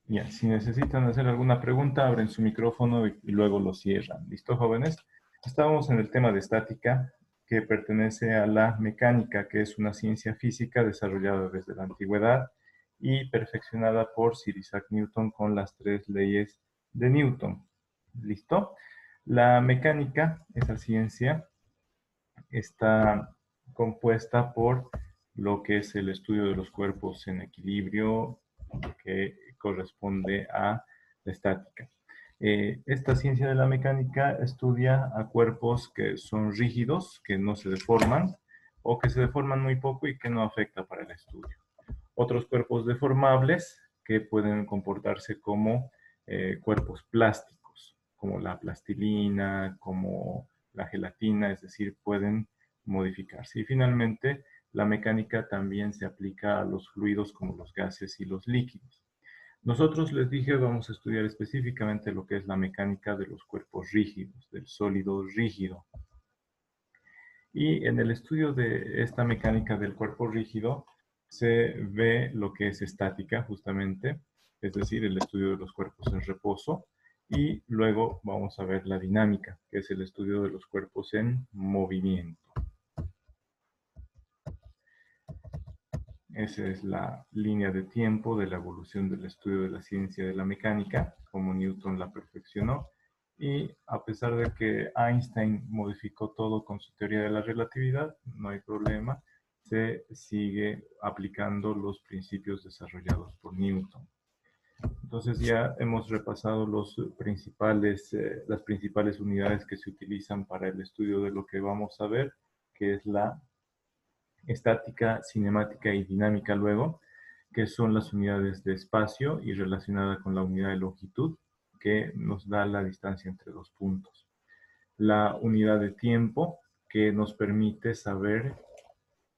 Ya, si necesitan hacer alguna pregunta, abren su micrófono y luego lo cierran. ¿Listo, jóvenes? Estábamos en el tema de estática, que pertenece a la mecánica, que es una ciencia física desarrollada desde la antigüedad y perfeccionada por Sir Isaac Newton con las tres leyes de Newton. ¿Listo? La mecánica, esa ciencia, está compuesta por lo que es el estudio de los cuerpos en equilibrio, que corresponde a la estática. Esta ciencia de la mecánica estudia a cuerpos que son rígidos, que no se deforman, o que se deforman muy poco y que no afecta para el estudio. Otros cuerpos deformables que pueden comportarse como cuerpos plásticos, como la plastilina, como la gelatina, es decir, pueden modificarse. Y finalmente, la mecánica también se aplica a los fluidos como los gases y los líquidos. Nosotros les dije, vamos a estudiar específicamente lo que es la mecánica de los cuerpos rígidos, del sólido rígido. Y en el estudio de esta mecánica del cuerpo rígido se ve lo que es estática, justamente, es decir, el estudio de los cuerpos en reposo. Y luego vamos a ver la dinámica, que es el estudio de los cuerpos en movimiento. Esa es la línea de tiempo de la evolución del estudio de la ciencia de la mecánica, como Newton la perfeccionó. Y a pesar de que Einstein modificó todo con su teoría de la relatividad, no hay problema, se sigue aplicando los principios desarrollados por Newton. Entonces ya hemos repasado las principales unidades que se utilizan para el estudio de lo que vamos a ver, que es la estática, cinemática y dinámica luego, que son las unidades de espacio y relacionada con la unidad de longitud, que nos da la distancia entre dos puntos. La unidad de tiempo, que nos permite saber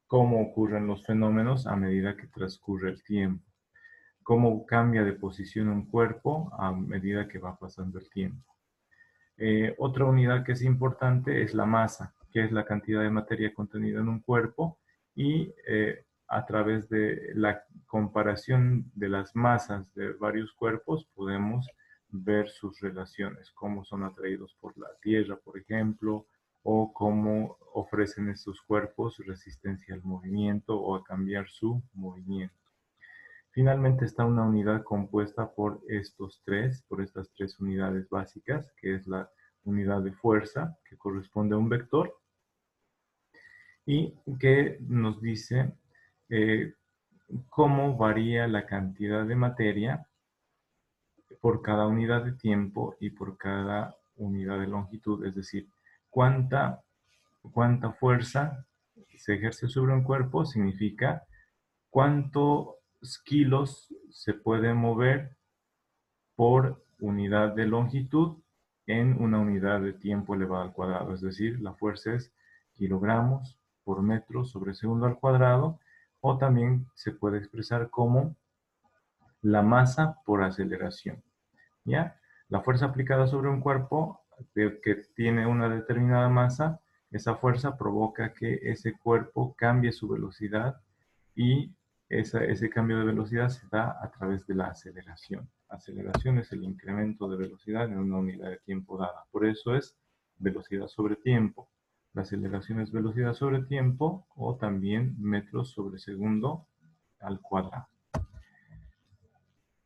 cómo ocurren los fenómenos a medida que transcurre el tiempo, cómo cambia de posición un cuerpo a medida que va pasando el tiempo. Otra unidad que es importante es la masa, que es la cantidad de materia contenida en un cuerpo y a través de la comparación de las masas de varios cuerpos podemos ver sus relaciones, cómo son atraídos por la Tierra, por ejemplo, o cómo ofrecen estos cuerpos resistencia al movimiento o a cambiar su movimiento. Finalmente está una unidad compuesta por estas tres unidades básicas, que es la unidad de fuerza, que corresponde a un vector, y que nos dice eh, cómo varía la cantidad de materia por cada unidad de tiempo y por cada unidad de longitud, es decir, cuánta, cuánta fuerza se ejerce sobre un cuerpo significa cuántos kilos se puede mover por unidad de longitud en una unidad de tiempo elevado al cuadrado. Es decir, la fuerza es kilogramos por metro sobre segundo al cuadrado, o también se puede expresar como la masa por aceleración. ¿Ya? La fuerza aplicada sobre un cuerpo que tiene una determinada masa, esa fuerza provoca que ese cuerpo cambie su velocidad y ese cambio de velocidad se da a través de la aceleración. Aceleración es el incremento de velocidad en una unidad de tiempo dada. Por eso es velocidad sobre tiempo. La aceleración es velocidad sobre tiempo o también metros sobre segundo al cuadrado.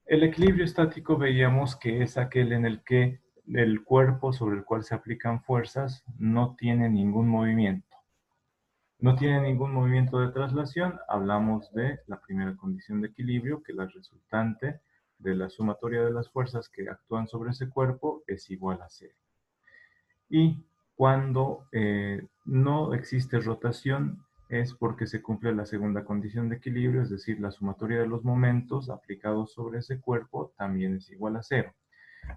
El equilibrio estático veíamos que es aquel en el que el cuerpo sobre el cual se aplican fuerzas no tiene ningún movimiento. No tiene ningún movimiento de traslación. Hablamos de la primera condición de equilibrio, que la resultante de la sumatoria de las fuerzas que actúan sobre ese cuerpo es igual a cero. Y cuando no existe rotación es porque se cumple la segunda condición de equilibrio, es decir, la sumatoria de los momentos aplicados sobre ese cuerpo también es igual a cero,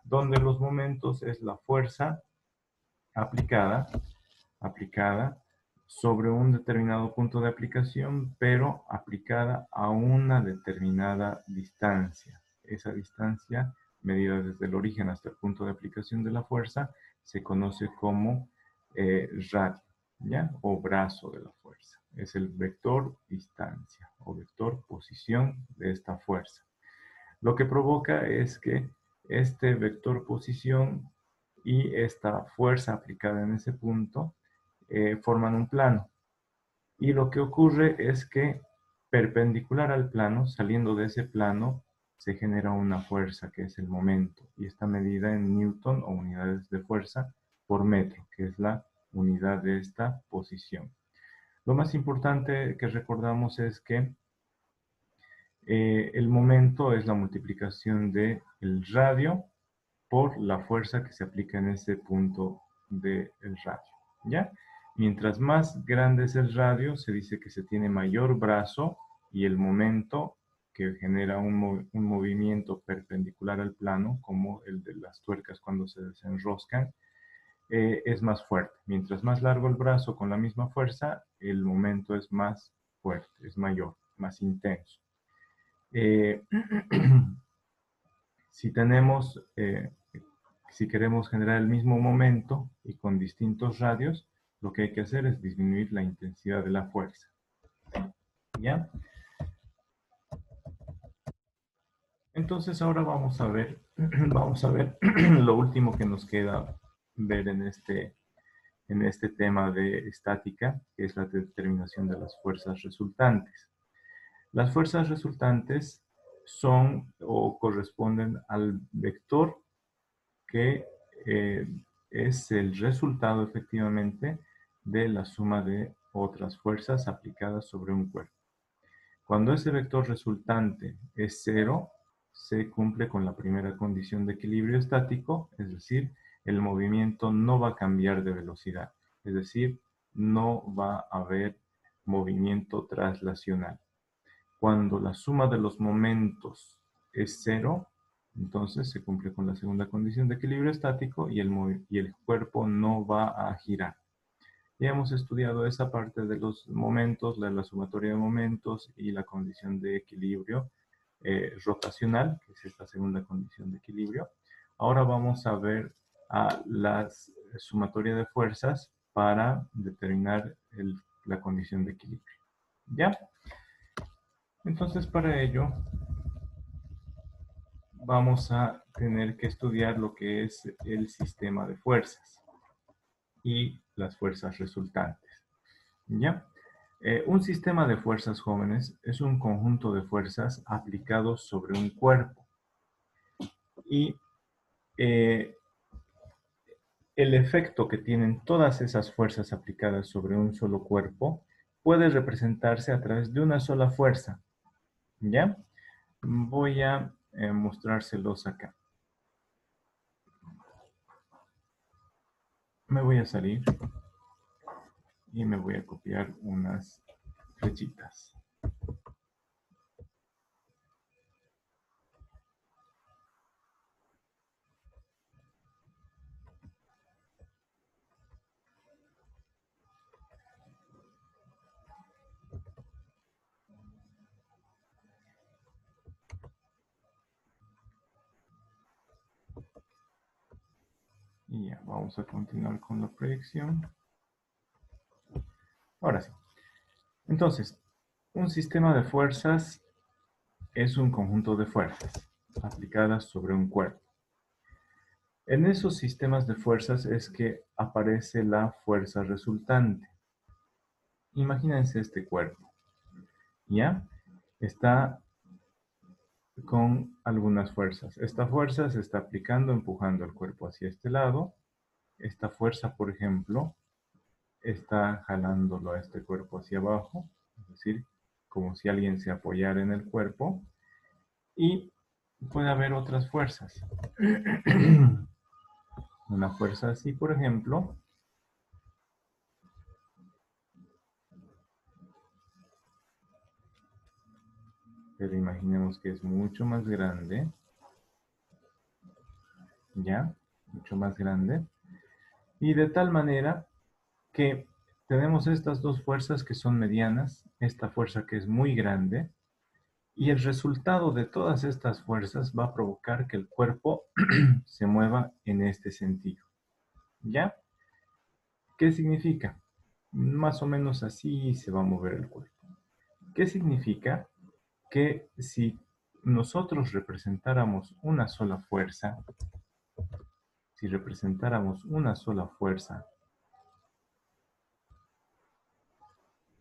donde los momentos es la fuerza aplicada, aplicada sobre un determinado punto de aplicación, pero aplicada a una determinada distancia. Esa distancia, medida desde el origen hasta el punto de aplicación de la fuerza, se conoce como radio, ¿ya? O brazo de la fuerza. Es el vector distancia o vector posición de esta fuerza. Lo que provoca es que este vector posición y esta fuerza aplicada en ese punto forman un plano. Y lo que ocurre es que perpendicular al plano, saliendo de ese plano, se genera una fuerza que es el momento y está medida en newton o unidades de fuerza por metro, que es la unidad de esta posición. Lo más importante que recordamos es que el momento es la multiplicación del radio por la fuerza que se aplica en ese punto del radio, ¿ya? Mientras más grande es el radio, se dice que se tiene mayor brazo y el momento que genera un movimiento perpendicular al plano, como el de las tuercas cuando se desenroscan, es más fuerte. Mientras más largo el brazo con la misma fuerza, el momento es más fuerte, es mayor, más intenso. Eh, si tenemos si queremos generar el mismo momento y con distintos radios, lo que hay que hacer es disminuir la intensidad de la fuerza. ¿Ya? Entonces ahora vamos a ver lo último que nos queda ver en este tema de estática, que es la determinación de las fuerzas resultantes. Las fuerzas resultantes son o corresponden al vector que es el resultado efectivamente de la suma de otras fuerzas aplicadas sobre un cuerpo. Cuando ese vector resultante es cero, se cumple con la primera condición de equilibrio estático, es decir, el movimiento no va a cambiar de velocidad, es decir, no va a haber movimiento traslacional. Cuando la suma de los momentos es cero, entonces se cumple con la segunda condición de equilibrio estático y el cuerpo no va a girar. Ya hemos estudiado esa parte de los momentos, la sumatoria de momentos y la condición de equilibrio rotacional, que es esta segunda condición de equilibrio. Ahora vamos a ver a la sumatoria de fuerzas para determinar la condición de equilibrio. ¿Ya? Entonces, para ello, vamos a tener que estudiar lo que es el sistema de fuerzas y las fuerzas resultantes. ¿Ya? Un sistema de fuerzas, jóvenes, es un conjunto de fuerzas aplicados sobre un cuerpo. Y eh, el efecto que tienen todas esas fuerzas aplicadas sobre un solo cuerpo puede representarse a través de una sola fuerza. ¿Ya? Voy a mostrárselos acá. Me voy a salir y me voy a copiar unas flechitas. Y ya, vamos a continuar con la proyección. Ahora sí. Entonces, un sistema de fuerzas es un conjunto de fuerzas aplicadas sobre un cuerpo. En esos sistemas de fuerzas es que aparece la fuerza resultante. Imagínense este cuerpo, ¿ya? Está con algunas fuerzas. Esta fuerza se está aplicando, empujando el cuerpo hacia este lado. Esta fuerza, por ejemplo, está jalándolo a este cuerpo hacia abajo, es decir, como si alguien se apoyara en el cuerpo. Y puede haber otras fuerzas. Una fuerza así, por ejemplo, pero imaginemos que es mucho más grande, ¿ya? Mucho más grande. Y de tal manera que tenemos estas dos fuerzas que son medianas, esta fuerza que es muy grande, y el resultado de todas estas fuerzas va a provocar que el cuerpo se mueva en este sentido, ¿ya? ¿Qué significa? Más o menos así se va a mover el cuerpo. ¿Qué significa? Que si nosotros representáramos una sola fuerza, si representáramos una sola fuerza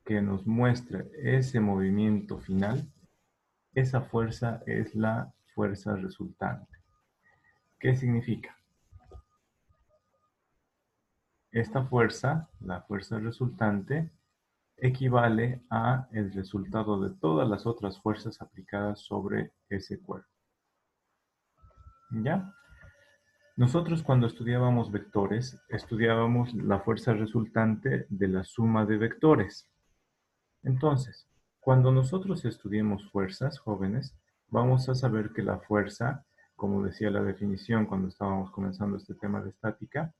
que nos muestre ese movimiento final, esa fuerza es la fuerza resultante. ¿Qué significa? Esta fuerza, la fuerza resultante, equivale a el resultado de todas las otras fuerzas aplicadas sobre ese cuerpo. ¿Ya? Nosotros cuando estudiábamos vectores, estudiábamos la fuerza resultante de la suma de vectores. Entonces, cuando nosotros estudiemos fuerzas, jóvenes, vamos a saber que la fuerza, como decía la definición cuando estábamos comenzando este tema de estática,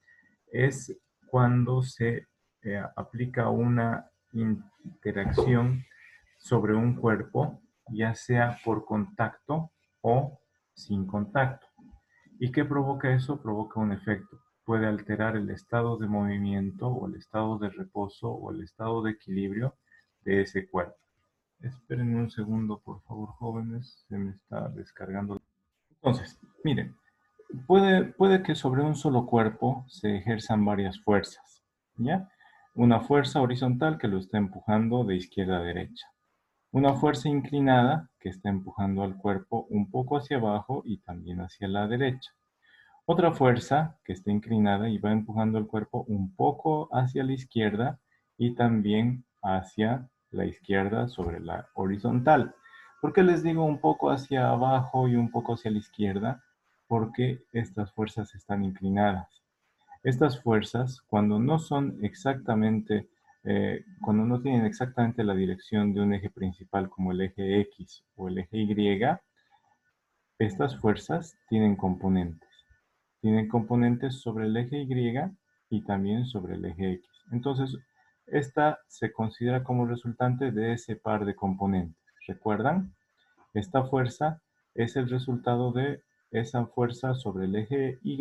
es cuando se aplica una interacción sobre un cuerpo, ya sea por contacto o sin contacto. ¿Y qué provoca eso? Provoca un efecto. Puede alterar el estado de movimiento o el estado de reposo o el estado de equilibrio de ese cuerpo. Esperen un segundo, por favor, jóvenes. Se me está descargando. Entonces, miren, puede que sobre un solo cuerpo se ejerzan varias fuerzas, ¿ya? Una fuerza horizontal que lo está empujando de izquierda a derecha. Una fuerza inclinada que está empujando al cuerpo un poco hacia abajo y también hacia la derecha. Otra fuerza que está inclinada y va empujando el cuerpo un poco hacia la izquierda y también hacia la izquierda sobre la horizontal. ¿Por qué les digo un poco hacia abajo y un poco hacia la izquierda? Porque estas fuerzas están inclinadas. Estas fuerzas, cuando no son exactamente, cuando no tienen exactamente la dirección de un eje principal como el eje X o el eje Y, estas fuerzas tienen componentes. Tienen componentes sobre el eje Y y también sobre el eje X. Entonces, esta se considera como resultante de ese par de componentes. ¿Recuerdan? Esta fuerza es el resultado de esa fuerza sobre el eje Y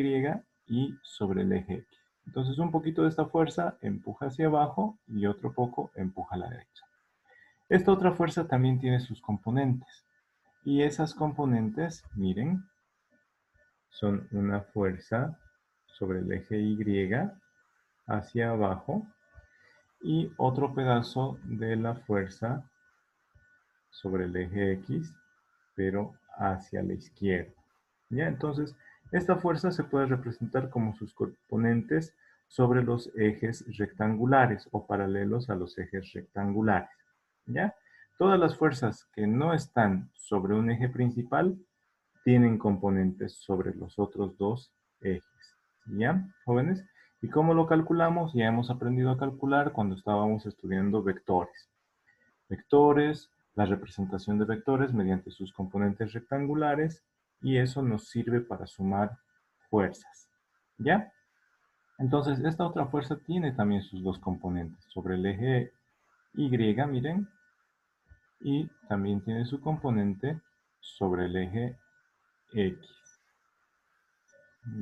y sobre el eje X. Entonces, un poquito de esta fuerza empuja hacia abajo y otro poco empuja a la derecha. Esta otra fuerza también tiene sus componentes. Y esas componentes, miren, son una fuerza sobre el eje Y hacia abajo y otro pedazo de la fuerza sobre el eje X, pero hacia la izquierda. ¿Ya? Entonces, esta fuerza se puede representar como sus componentes sobre los ejes rectangulares o paralelos a los ejes rectangulares. ¿Ya? Todas las fuerzas que no están sobre un eje principal tienen componentes sobre los otros dos ejes. ¿Ya, jóvenes? ¿Y cómo lo calculamos? Ya hemos aprendido a calcular cuando estábamos estudiando vectores. Vectores, la representación de vectores mediante sus componentes rectangulares, y eso nos sirve para sumar fuerzas. ¿Ya? Entonces, esta otra fuerza tiene también sus dos componentes, sobre el eje Y, miren, y también tiene su componente sobre el eje X.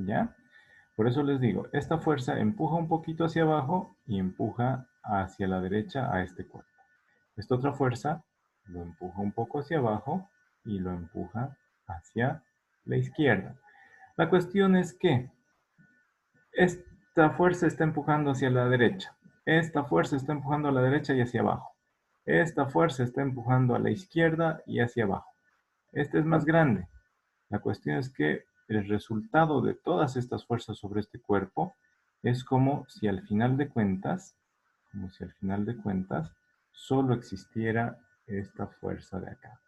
¿Ya? Por eso les digo, esta fuerza empuja un poquito hacia abajo y empuja hacia la derecha a este cuerpo. Esta otra fuerza lo empuja un poco hacia abajo y lo empuja hacia la izquierda. La cuestión es que esta fuerza está empujando hacia la derecha. Esta fuerza está empujando a la derecha y hacia abajo. Esta fuerza está empujando a la izquierda y hacia abajo. Este es más grande. La cuestión es que el resultado de todas estas fuerzas sobre este cuerpo es como si al final de cuentas, solo existiera esta fuerza de acá.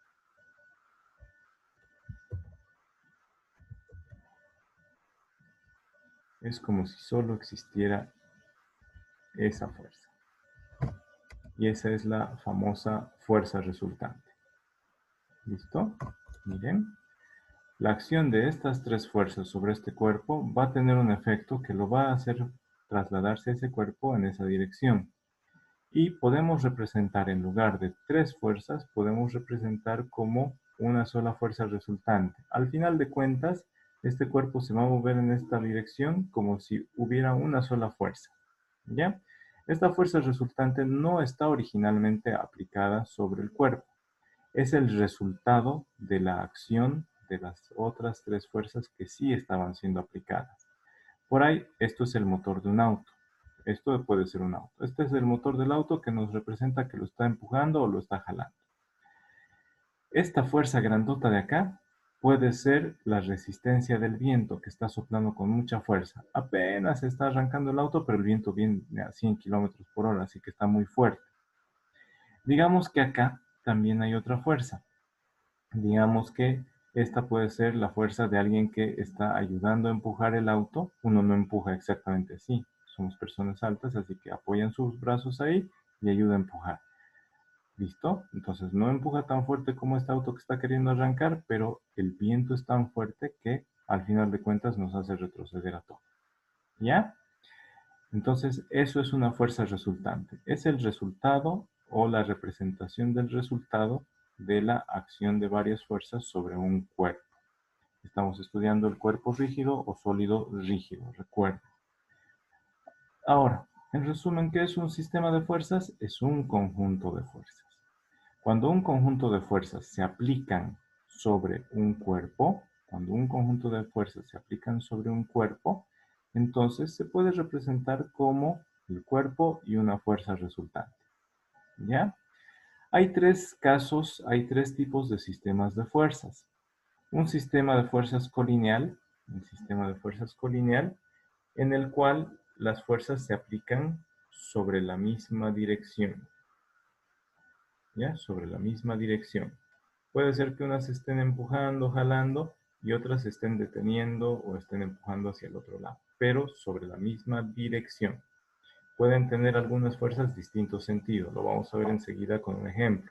Es como si solo existiera esa fuerza. Y esa es la famosa fuerza resultante. ¿Listo? Miren. La acción de estas tres fuerzas sobre este cuerpo va a tener un efecto que lo va a hacer trasladarse a ese cuerpo en esa dirección. Y podemos representar, en lugar de tres fuerzas, podemos representar como una sola fuerza resultante. Al final de cuentas, este cuerpo se va a mover en esta dirección como si hubiera una sola fuerza. ¿Ya? Esta fuerza resultante no está originalmente aplicada sobre el cuerpo. Es el resultado de la acción de las otras tres fuerzas que sí estaban siendo aplicadas. Por ahí, esto es el motor de un auto. Esto puede ser un auto. Este es el motor del auto que nos representa que lo está empujando o lo está jalando. Esta fuerza grandota de acá puede ser la resistencia del viento que está soplando con mucha fuerza. Apenas está arrancando el auto, pero el viento viene a 100 kilómetros por hora, así que está muy fuerte. Digamos que acá también hay otra fuerza. Digamos que esta puede ser la fuerza de alguien que está ayudando a empujar el auto. Uno no empuja exactamente así. Somos personas altas, así que apoyan sus brazos ahí y ayuda a empujar. ¿Listo? Entonces no empuja tan fuerte como este auto que está queriendo arrancar, pero el viento es tan fuerte que al final de cuentas nos hace retroceder a todo. ¿Ya? Entonces eso es una fuerza resultante. Es el resultado o la representación del resultado de la acción de varias fuerzas sobre un cuerpo. Estamos estudiando el cuerpo rígido o sólido rígido, recuerden. Ahora, en resumen, ¿qué es un sistema de fuerzas? Es un conjunto de fuerzas. Cuando un conjunto de fuerzas se aplican sobre un cuerpo, entonces se puede representar como el cuerpo y una fuerza resultante. ¿Ya? Hay tres casos, hay tres tipos de sistemas de fuerzas. Un sistema de fuerzas colineal, en el cual las fuerzas se aplican sobre la misma dirección. ¿Ya? Sobre la misma dirección. Puede ser que unas estén empujando, jalando, y otras estén deteniendo o estén empujando hacia el otro lado, pero sobre la misma dirección. Pueden tener algunas fuerzas distintos sentidos, lo vamos a ver enseguida con un ejemplo.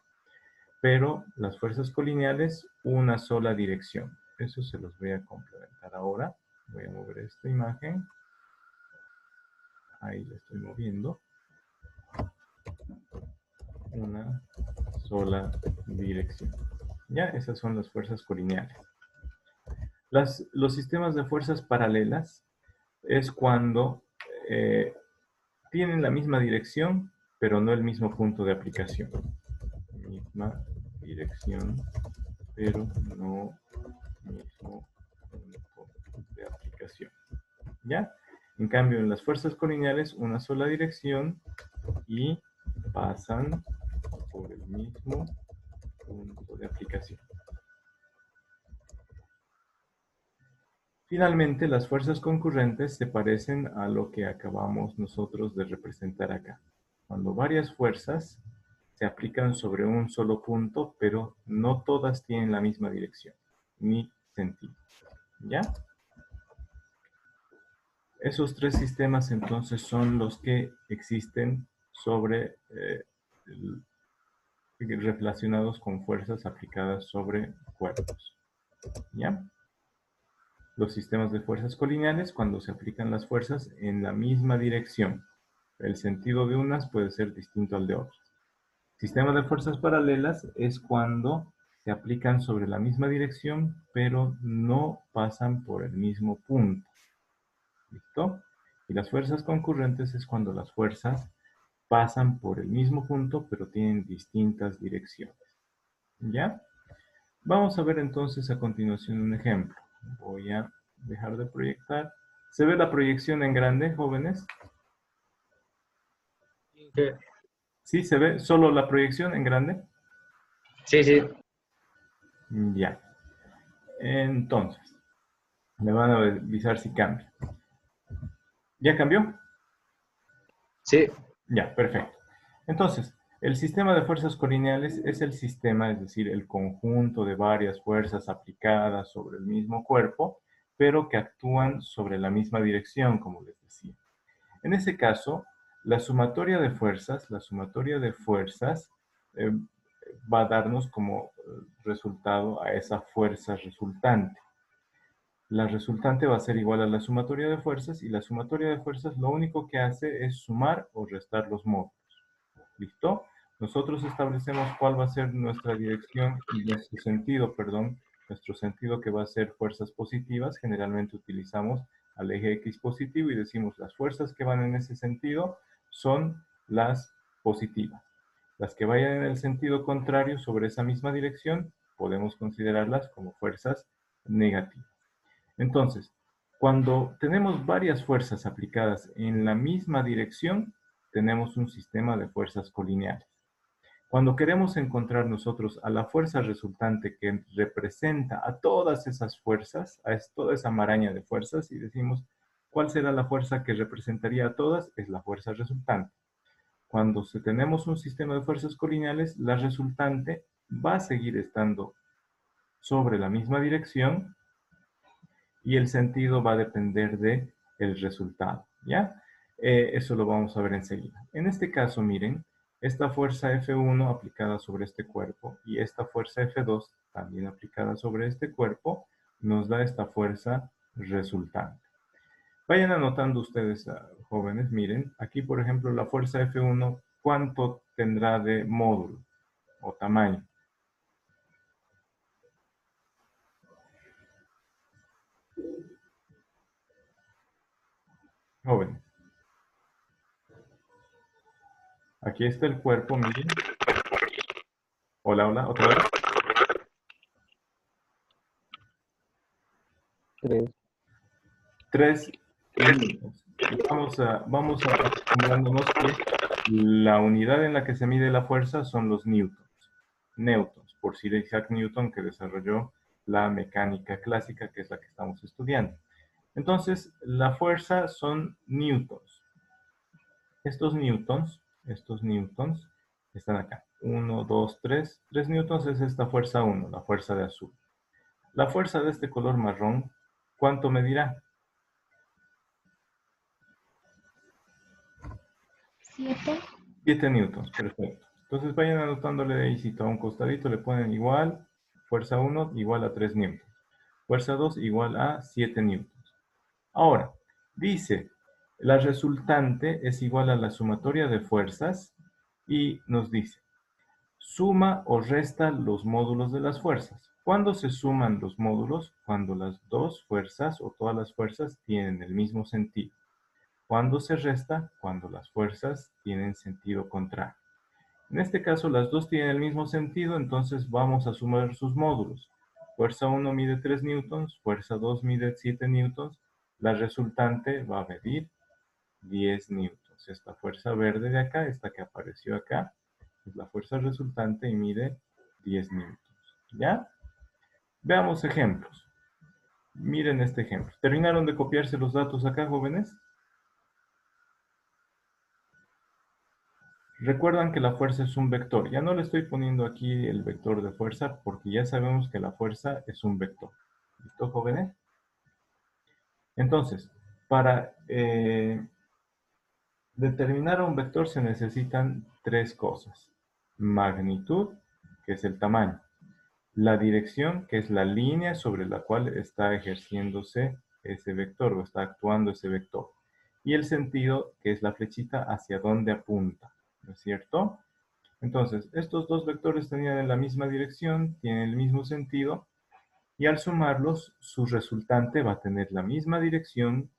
Pero las fuerzas colineales, una sola dirección. Eso se los voy a complementar ahora. Voy a mover esta imagen. Ahí la estoy moviendo. Una sola dirección. Ya, esas son las fuerzas colineales. Los sistemas de fuerzas paralelas es cuando tienen la misma dirección, pero no el mismo punto de aplicación. Misma dirección, pero no mismo punto de aplicación. ¿Ya? En cambio, en las fuerzas colineales, una sola dirección y pasan por el mismo punto de aplicación. Finalmente, las fuerzas concurrentes se parecen a lo que acabamos nosotros de representar acá. Cuando varias fuerzas se aplican sobre un solo punto, pero no todas tienen la misma dirección ni sentido. ¿Ya? Esos tres sistemas entonces son los que existen sobre relacionados con fuerzas aplicadas sobre cuerpos. ¿Ya? Los sistemas de fuerzas colineales cuando se aplican las fuerzas en la misma dirección. El sentido de unas puede ser distinto al de otras. Sistema de fuerzas paralelas es cuando se aplican sobre la misma dirección, pero no pasan por el mismo punto. ¿Listo? Y las fuerzas concurrentes es cuando las fuerzas pasan por el mismo punto, pero tienen distintas direcciones. ¿Ya? Vamos a ver entonces a continuación un ejemplo. Voy a dejar de proyectar. ¿Se ve la proyección en grande, jóvenes? ¿Sí se ve solo la proyección en grande? Sí, sí. Ya. Entonces, me van a avisar si cambia. ¿Ya cambió? Sí. Ya, perfecto. Entonces, el sistema de fuerzas colineales es el sistema, es decir, el conjunto de varias fuerzas aplicadas sobre el mismo cuerpo, pero que actúan sobre la misma dirección, como les decía. En ese caso, la sumatoria de fuerzas eh, va a darnos como resultado a esa fuerza resultante. La resultante va a ser igual a la sumatoria de fuerzas y la sumatoria de fuerzas lo único que hace es sumar o restar los módulos. ¿Listo? Nosotros establecemos cuál va a ser nuestra dirección, nuestro sentido que va a ser fuerzas positivas. Generalmente utilizamos al eje X positivo y decimos las fuerzas que van en ese sentido son las positivas. Las que vayan en el sentido contrario sobre esa misma dirección, podemos considerarlas como fuerzas negativas. Entonces, cuando tenemos varias fuerzas aplicadas en la misma dirección, tenemos un sistema de fuerzas colineales. Cuando queremos encontrar nosotros a la fuerza resultante que representa a todas esas fuerzas, a toda esa maraña de fuerzas, y decimos, ¿cuál será la fuerza que representaría a todas? Es la fuerza resultante. Cuando tenemos un sistema de fuerzas colineales, la resultante va a seguir estando sobre la misma dirección y el sentido va a depender del resultado, ¿ya? Eso lo vamos a ver enseguida. En este caso, miren, esta fuerza F1 aplicada sobre este cuerpo y esta fuerza F2 también aplicada sobre este cuerpo nos da esta fuerza resultante. Vayan anotando ustedes, jóvenes, miren, aquí por ejemplo la fuerza F1, ¿cuánto tendrá de módulo o tamaño? Jóvenes. Aquí está el cuerpo, miren. Hola, hola, otra vez. 3 newtons. Vamos a acostumbrándonos que la unidad en la que se mide la fuerza son los newtons. Newtons, por Sir Isaac Newton, que desarrolló la mecánica clásica, que es la que estamos estudiando. Entonces, la fuerza son newtons. Estos newtons están acá. 1, 2, 3. 3 newtons es esta fuerza 1, la fuerza de azul. La fuerza de este color marrón, ¿cuánto medirá? 7 newtons, perfecto. Entonces vayan anotándole de ahí, a un costadito le ponen igual, fuerza 1 igual a 3 newtons. Fuerza 2 igual a 7 newtons. Ahora, dice, la resultante es igual a la sumatoria de fuerzas y nos dice, suma o resta los módulos de las fuerzas. ¿Cuándo se suman los módulos? Cuando las dos fuerzas o todas las fuerzas tienen el mismo sentido. ¿Cuándo se resta? Cuando las fuerzas tienen sentido contrario. En este caso, las dos tienen el mismo sentido, entonces vamos a sumar sus módulos. Fuerza 1 mide 3 newtons, fuerza 2 mide 7 newtons. La resultante va a medir 10 newtons. Esta fuerza verde de acá, esta que apareció acá, es la fuerza resultante y mide 10 newtons. ¿Ya? Veamos ejemplos. Miren este ejemplo. ¿Terminaron de copiarse los datos acá, jóvenes? Recuerdan que la fuerza es un vector. Ya no le estoy poniendo aquí el vector de fuerza porque ya sabemos que la fuerza es un vector. ¿Listo, jóvenes? Entonces, para determinar un vector se necesitan tres cosas. Magnitud, que es el tamaño. La dirección, que es la línea sobre la cual está ejerciéndose ese vector o está actuando ese vector. Y el sentido, que es la flechita hacia dónde apunta. ¿No es cierto? Entonces, estos dos vectores tenían la misma dirección, tienen el mismo sentido, y al sumarlos, su resultante va a tener la misma dirección,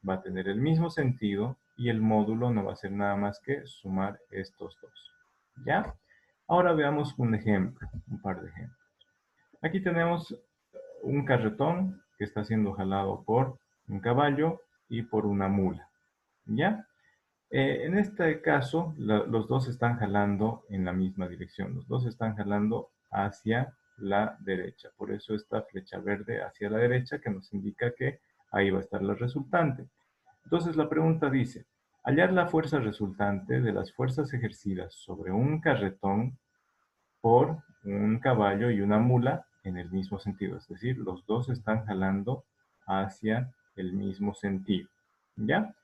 va a tener el mismo sentido, y el módulo no va a ser nada más que sumar estos dos. ¿Ya? Ahora veamos un ejemplo, un par de ejemplos. Aquí tenemos un carretón que está siendo jalado por un caballo y por una mula. ¿Ya? En este caso, los dos están jalando en la misma dirección. Los dos están jalando hacia la derecha. Por eso esta flecha verde hacia la derecha que nos indica que ahí va a estar la resultante. Entonces la pregunta dice, hallar la fuerza resultante de las fuerzas ejercidas sobre un carretón por un caballo y una mula en el mismo sentido. Es decir, los dos están jalando hacia el mismo sentido. ¿Ya?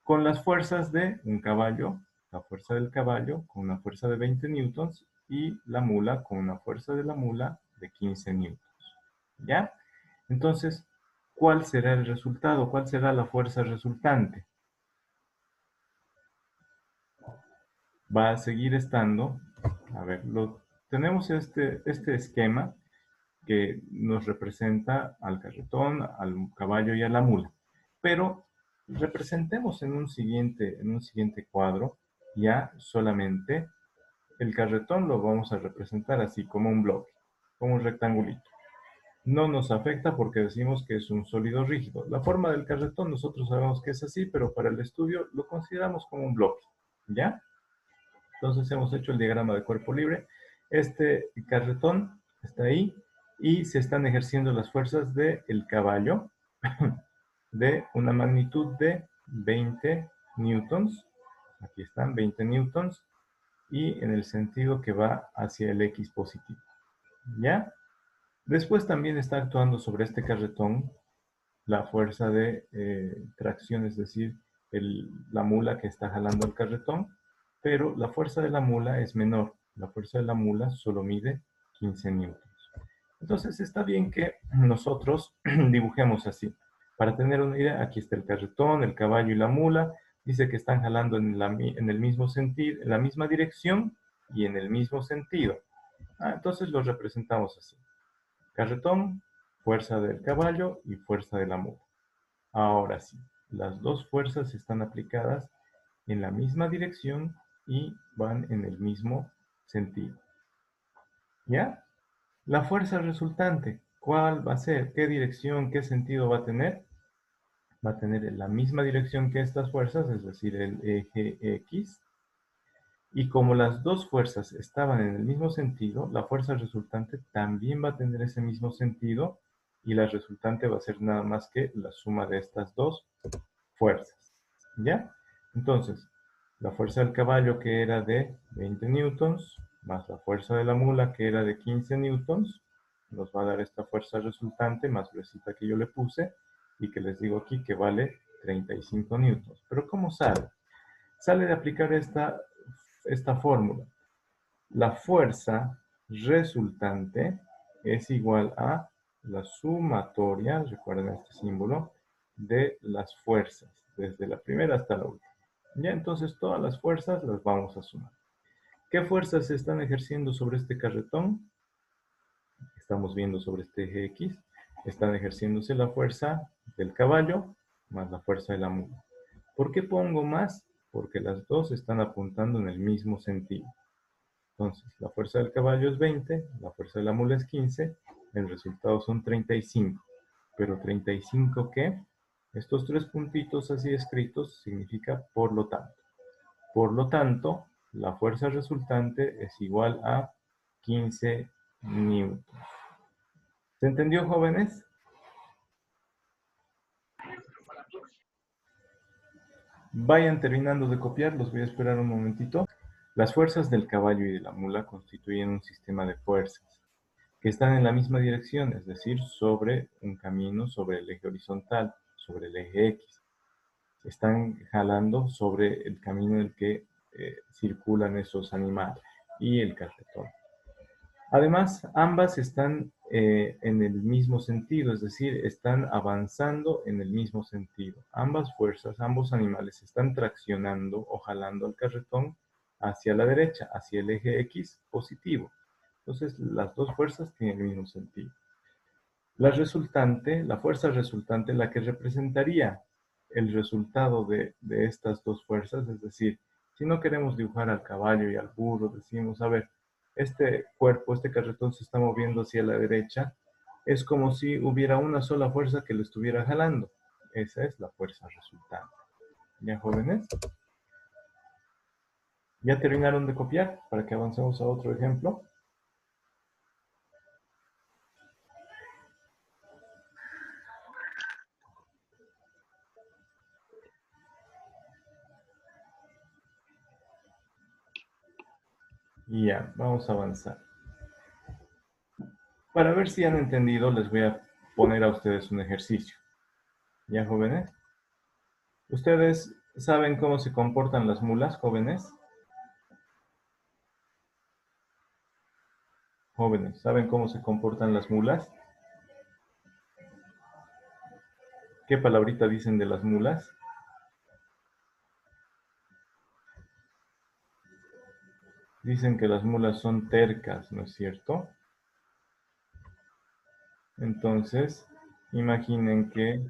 Con las fuerzas de un caballo, la fuerza del caballo con una fuerza de 20 newtons y la mula con una fuerza de la mula de 15 newtons. ¿Ya? Entonces, ¿cuál será el resultado? ¿Cuál será la fuerza resultante? Va a seguir estando, a ver, tenemos este esquema que nos representa al carretón, al caballo y a la mula. Pero representemos en un siguiente cuadro ya solamente el carretón lo vamos a representar así, como un bloque, como un rectangulito. No nos afecta porque decimos que es un sólido rígido. La forma del carretón nosotros sabemos que es así, pero para el estudio lo consideramos como un bloque, ¿ya? Entonces hemos hecho el diagrama de cuerpo libre. Este carretón está ahí y se están ejerciendo las fuerzas del caballo de una magnitud de 20 newtons. Aquí están 20 newtons y en el sentido que va hacia el X positivo. ¿Ya? Después también está actuando sobre este carretón la fuerza de tracción, es decir, la mula que está jalando el carretón, pero la fuerza de la mula es menor. La fuerza de la mula solo mide 15 newtons. Entonces está bien que nosotros dibujemos así. Para tener una idea, aquí está el carretón, el caballo y la mula. Dice que están jalando en el mismo sentido, en la misma dirección y en el mismo sentido. Entonces lo representamos así. Carretón, fuerza del caballo y fuerza de la mula. Ahora sí, las dos fuerzas están aplicadas en la misma dirección y van en el mismo sentido. ¿Ya? La fuerza resultante, ¿cuál va a ser? ¿Qué dirección, qué sentido va a tener? Va a tener la misma dirección que estas fuerzas, es decir, el eje X. Y como las dos fuerzas estaban en el mismo sentido, la fuerza resultante también va a tener ese mismo sentido y la resultante va a ser nada más que la suma de estas dos fuerzas. ¿Ya? Entonces, la fuerza del caballo que era de 20 newtons, más la fuerza de la mula que era de 15 newtons, nos va a dar esta fuerza resultante más gruesita que yo le puse y que les digo aquí que vale 35 newtons. Pero ¿cómo sale? Sale de aplicar esta fórmula. La fuerza resultante es igual a la sumatoria, recuerden este símbolo, de las fuerzas, desde la primera hasta la última. Ya entonces todas las fuerzas las vamos a sumar. ¿Qué fuerzas se están ejerciendo sobre este carretón? Estamos viendo sobre este eje X. Están ejerciéndose la fuerza del caballo más la fuerza de la mula. ¿Por qué pongo más? Porque las dos están apuntando en el mismo sentido. Entonces, la fuerza del caballo es 20, la fuerza de la mula es 15, el resultado son 35. ¿Pero 35 qué? Estos tres puntitos así escritos significa por lo tanto. Por lo tanto, la fuerza resultante es igual a 15 newtons. ¿Se entendió, jóvenes? Vayan terminando de copiar, los voy a esperar un momentito. Las fuerzas del caballo y de la mula constituyen un sistema de fuerzas que están en la misma dirección, es decir, sobre un camino, sobre el eje horizontal, sobre el eje X. Están jalando sobre el camino en el que circulan esos animales y el carretón. Además, ambas están en el mismo sentido, es decir, están avanzando en el mismo sentido. Ambas fuerzas, ambos animales están traccionando o jalando al carretón hacia la derecha, hacia el eje X positivo. Entonces, las dos fuerzas tienen el mismo sentido. La fuerza resultante, la que representaría el resultado de estas dos fuerzas, es decir, si no queremos dibujar al caballo y al burro, decimos, a ver, este cuerpo, este carretón se está moviendo hacia la derecha, es como si hubiera una sola fuerza que lo estuviera jalando. Esa es la fuerza resultante. ¿Ya, jóvenes? ¿Ya terminaron de copiar para que avancemos a otro ejemplo? Y ya, vamos a avanzar. Para ver si han entendido, les voy a poner a ustedes un ejercicio. ¿Ya, jóvenes? ¿Ustedes saben cómo se comportan las mulas, jóvenes? Jóvenes, ¿saben cómo se comportan las mulas? ¿Qué palabrita dicen de las mulas? Dicen que las mulas son tercas, ¿no es cierto? Entonces, imaginen que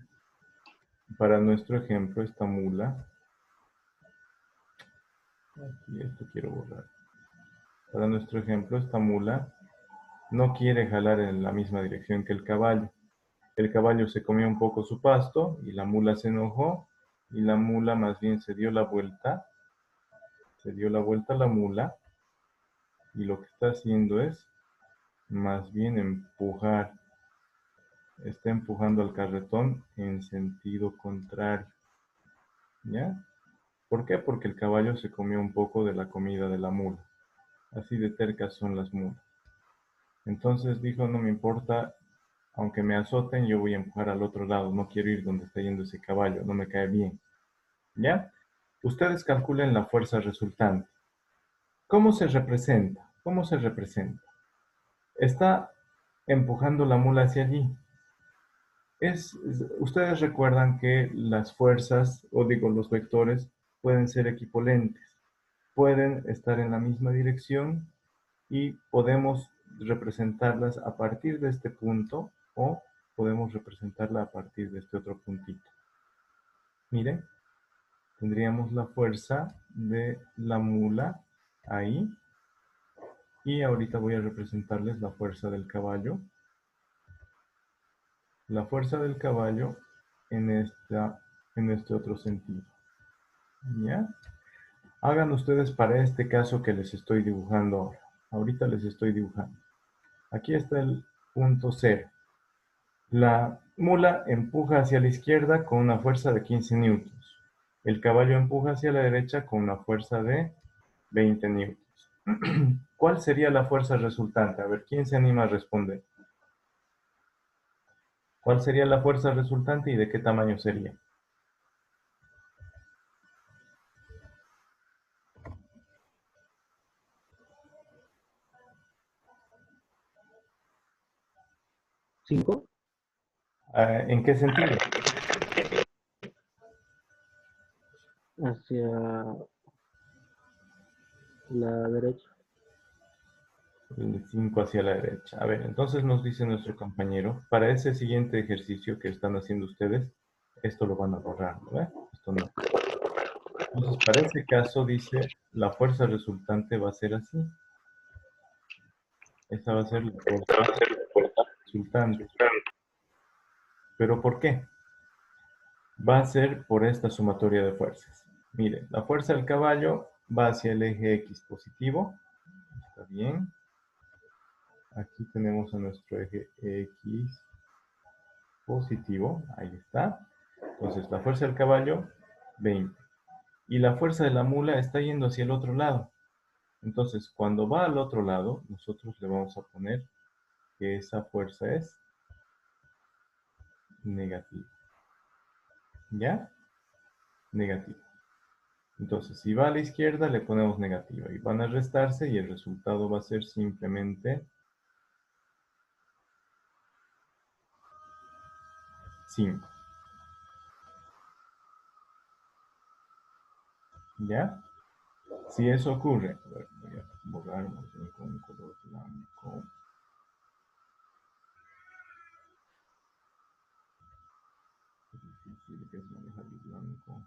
para nuestro ejemplo, esta mula, aquí esto quiero borrar. para nuestro ejemplo, esta mula no quiere jalar en la misma dirección que el caballo. El caballo se comió un poco su pasto y la mula se enojó y la mula más bien se dio la vuelta a la mula y lo que está haciendo es más bien empujar, está empujando al carretón en sentido contrario, ¿ya? ¿Por qué? Porque el caballo se comió un poco de la comida de la mula. Así de tercas son las mulas. Entonces dijo, no me importa, aunque me azoten, yo voy a empujar al otro lado, no quiero ir donde está yendo ese caballo, no me cae bien. ¿Ya? Ustedes calculen la fuerza resultante. ¿Cómo se representa? ¿Cómo se representa? Está empujando la mula hacia allí. Ustedes recuerdan que las fuerzas, o digo, los vectores, pueden ser equipolentes. Pueden estar en la misma dirección y podemos representarlas a partir de este punto o podemos representarla a partir de este otro puntito. Miren, tendríamos la fuerza de la mula ahí y ahorita voy a representarles la fuerza del caballo. La fuerza del caballo en este otro sentido. ¿Ya? Hagan ustedes para este caso que les estoy dibujando ahora. Ahorita les estoy dibujando. Aquí está el punto 0. La mula empuja hacia la izquierda con una fuerza de 15 newtons. El caballo empuja hacia la derecha con una fuerza de 20 newtons. ¿Cuál sería la fuerza resultante? A ver, ¿quién se anima a responder? ¿Cuál sería la fuerza resultante y de qué tamaño sería? ¿5? ¿En qué sentido? Hacia la derecha. El 5 hacia la derecha. A ver, entonces nos dice nuestro compañero, para ese siguiente ejercicio que están haciendo ustedes, esto lo van a borrar, ¿verdad? Esto no. Entonces, para ese caso, dice, la fuerza resultante va a ser así. Esta va a ser la fuerza resultante. ¿Pero por qué? Va a ser por esta sumatoria de fuerzas. Miren, la fuerza del caballo va hacia el eje X positivo. Está bien. Aquí tenemos a nuestro eje X positivo. Ahí está. Entonces, la fuerza del caballo, 20. Y la fuerza de la mula está yendo hacia el otro lado. Entonces, cuando va al otro lado, nosotros le vamos a poner que esa fuerza es negativa. ¿Ya? Negativa. Entonces, si va a la izquierda, le ponemos negativa. Y van a restarse y el resultado va a ser simplemente 5. ¿Ya? Si eso ocurre, a ver, voy a borrar más bien con un color blanco. Es difícil que es manejar el blanco.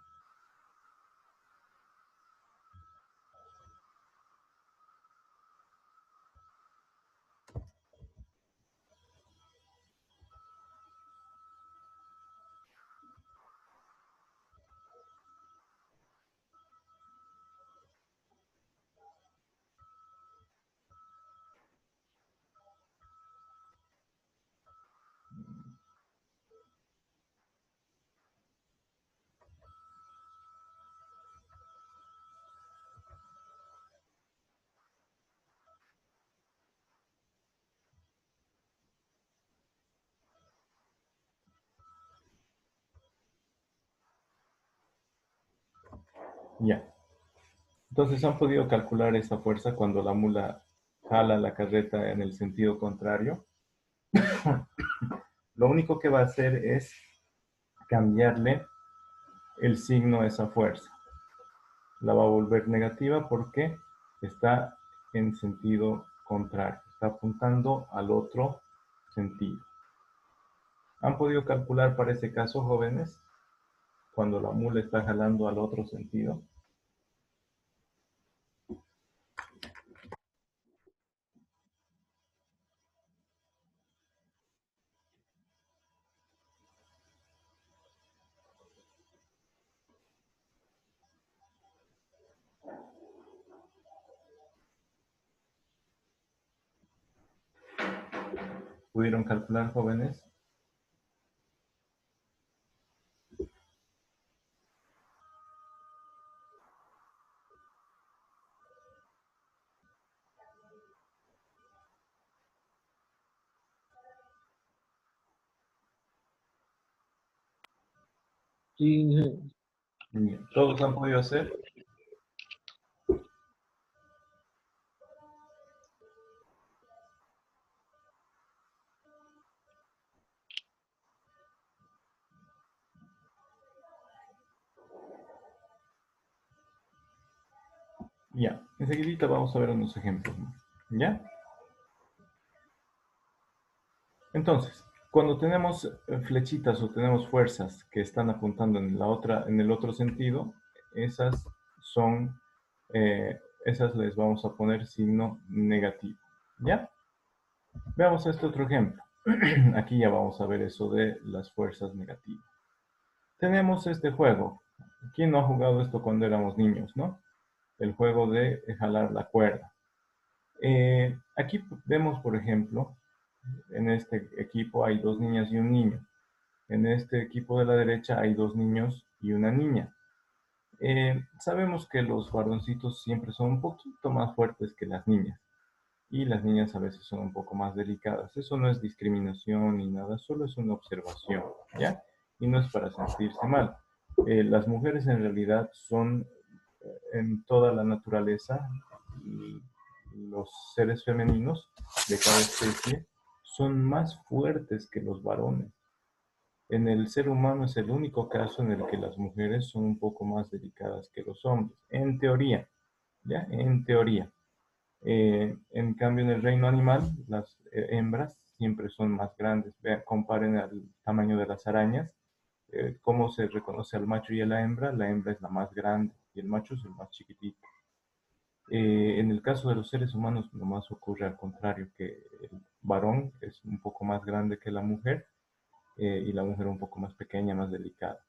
Ya. Entonces han podido calcular esa fuerza cuando la mula jala la carreta en el sentido contrario. Lo único que va a hacer es cambiarle el signo a esa fuerza. La va a volver negativa porque está en sentido contrario. Está apuntando al otro sentido. ¿Han podido calcular para ese caso, jóvenes? Cuando la mula está jalando al otro sentido. ¿Pudieron calcular, jóvenes? Sí, Bien. ¿Todos han podido hacer? Ya. Enseguidita vamos a ver unos ejemplos. ¿Ya? Entonces, cuando tenemos flechitas o tenemos fuerzas que están apuntando en el otro sentido, esas son, esas les vamos a poner signo negativo. ¿Ya? Veamos este otro ejemplo. Aquí ya vamos a ver eso de las fuerzas negativas. Tenemos este juego. ¿Quién no ha jugado esto cuando éramos niños, no? El juego de jalar la cuerda. Aquí vemos, por ejemplo, en este equipo hay 2 niñas y un niño. En este equipo de la derecha hay 2 niños y una niña. Sabemos que los varoncitos siempre son un poquito más fuertes que las niñas. Y las niñas a veces son un poco más delicadas. Eso no es discriminación ni nada, solo es una observación, ¿ya? Y no es para sentirse mal. Las mujeres en realidad son, en toda la naturaleza, los seres femeninos de cada especie son más fuertes que los varones. En el ser humano es el único caso en el que las mujeres son un poco más delicadas que los hombres, en teoría, ¿ya? En teoría. En cambio, en el reino animal, las hembras siempre son más grandes. Vean, comparen el tamaño de las arañas. ¿Cómo se reconoce al macho y a la hembra? La hembra es la más grande y el macho es el más chiquitito. En el caso de los seres humanos, nomás ocurre al contrario, que el varón es un poco más grande que la mujer y la mujer un poco más pequeña, más delicada.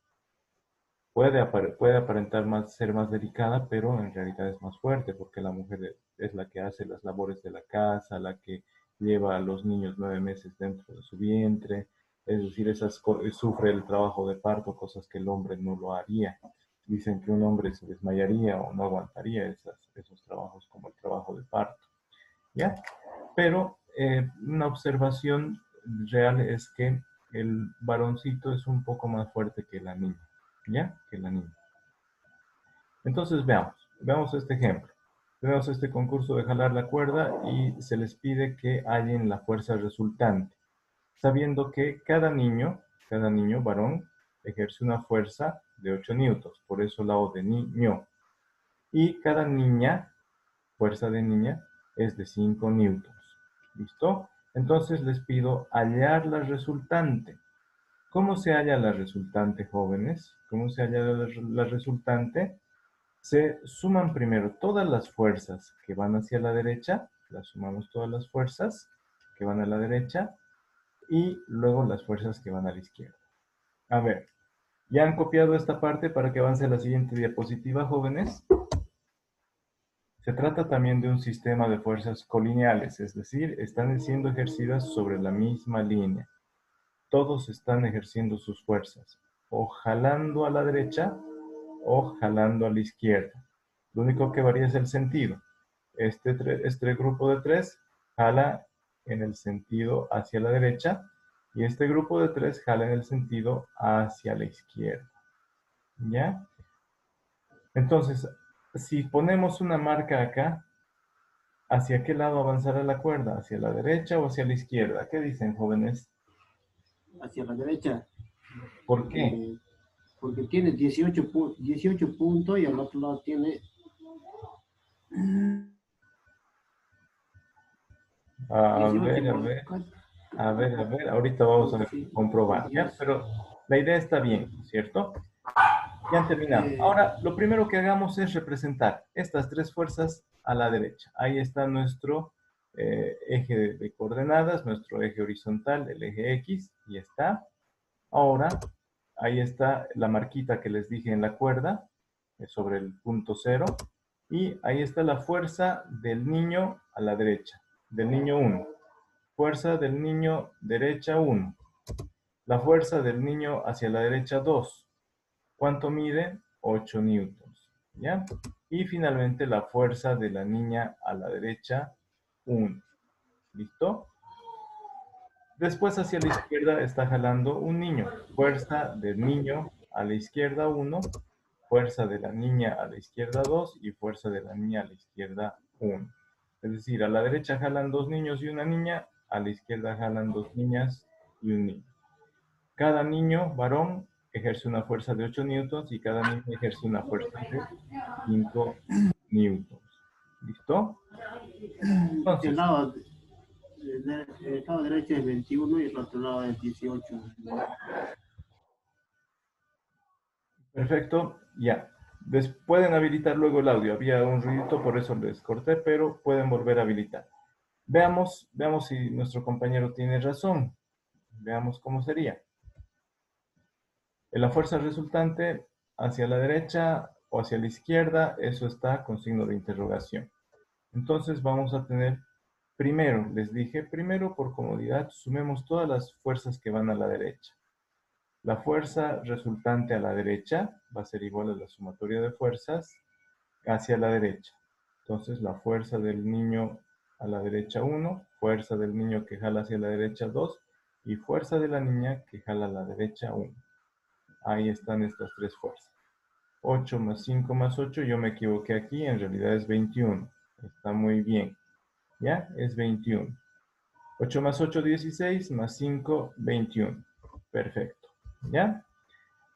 Puede aparentar ser más delicada, pero en realidad es más fuerte porque la mujer es la que hace las labores de la casa, la que lleva a los niños 9 meses dentro de su vientre, es decir, sufre el trabajo de parto, cosas que el hombre no lo haría. Dicen que un hombre se desmayaría o no aguantaría esos trabajos como el trabajo de parto, ¿ya? Pero una observación real es que el varoncito es un poco más fuerte que la niña, ¿ya? Que la niña. Entonces veamos este ejemplo. Tenemos este concurso de jalar la cuerda y se les pide que hallen la fuerza resultante, sabiendo que cada niño varón ejerce una fuerza de 8 newtons, por eso la O de niño. Y cada niña, fuerza de niña, es de 5 newtons. ¿Listo? Entonces les pido hallar la resultante. ¿Cómo se halla la resultante, jóvenes? ¿Cómo se halla la resultante? Se suman primero todas las fuerzas que van hacia la derecha, las sumamos todas las fuerzas que van a la derecha y luego las fuerzas que van a la izquierda. A ver, ¿ya han copiado esta parte para que avance a la siguiente diapositiva, jóvenes? Se trata también de un sistema de fuerzas colineales, es decir, están siendo ejercidas sobre la misma línea. Todos están ejerciendo sus fuerzas, o jalando a la derecha o jalando a la izquierda. Lo único que varía es el sentido. Este grupo de 3 jala en el sentido hacia la derecha y este grupo de 3 jala en el sentido hacia la izquierda. ¿Ya? Entonces, si ponemos una marca acá, ¿hacia qué lado avanzará la cuerda? ¿Hacia la derecha o hacia la izquierda? ¿Qué dicen, jóvenes? Hacia la derecha, ¿Por qué? porque tiene 18 puntos y al otro lado tiene... A 18 ver, a por ver. acá. A ver, ahorita vamos a Sí, comprobar, ¿ya? 10. Pero la idea está bien, ¿cierto? Ya han terminado. Ahora, lo primero que hagamos es representar estas 3 fuerzas a la derecha. Ahí está nuestro eje de coordenadas, nuestro eje horizontal, el eje X, y está. Ahora, ahí está la marquita que les dije en la cuerda, sobre el punto 0, y ahí está la fuerza del niño a la derecha, del niño 1. Fuerza del niño derecha 1. La fuerza del niño hacia la derecha 2. ¿Cuánto mide? 8 newtons. ¿Ya? Y finalmente la fuerza de la niña a la derecha 1. ¿Listo? Después hacia la izquierda está jalando un niño. Fuerza del niño a la izquierda 1. Fuerza de la niña a la izquierda 2 y fuerza de la niña a la izquierda 1. Es decir, a la derecha jalan 2 niños y una niña, a la izquierda jalan 2 niñas y un niño. Cada niño varón ejerce una fuerza de 8 newtons y cada niña ejerce una fuerza de 5 newtons. ¿Listo? El Entonces, lado, el lado derecho es 21 y el otro lado es 18. perfecto, ya. Pueden habilitar luego el audio. Había un ruidito, por eso les corté, pero pueden volver a habilitar. Veamos si nuestro compañero tiene razón. Veamos cómo sería. En la fuerza resultante hacia la derecha o hacia la izquierda, eso está con signo de interrogación. Entonces vamos a tener, primero, les dije, primero por comodidad, sumemos todas las fuerzas que van a la derecha. La fuerza resultante a la derecha va a ser igual a la sumatoria de fuerzas hacia la derecha. Entonces la fuerza del niño a la derecha 1, fuerza del niño que jala hacia la derecha 2 y fuerza de la niña que jala a la derecha 1. Ahí están estas tres fuerzas. 8 más 5 más 8, yo me equivoqué aquí, en realidad es 21. Está muy bien. ¿Ya? Es 21. 8 más 8, 16, más 5, 21. Perfecto. ¿Ya?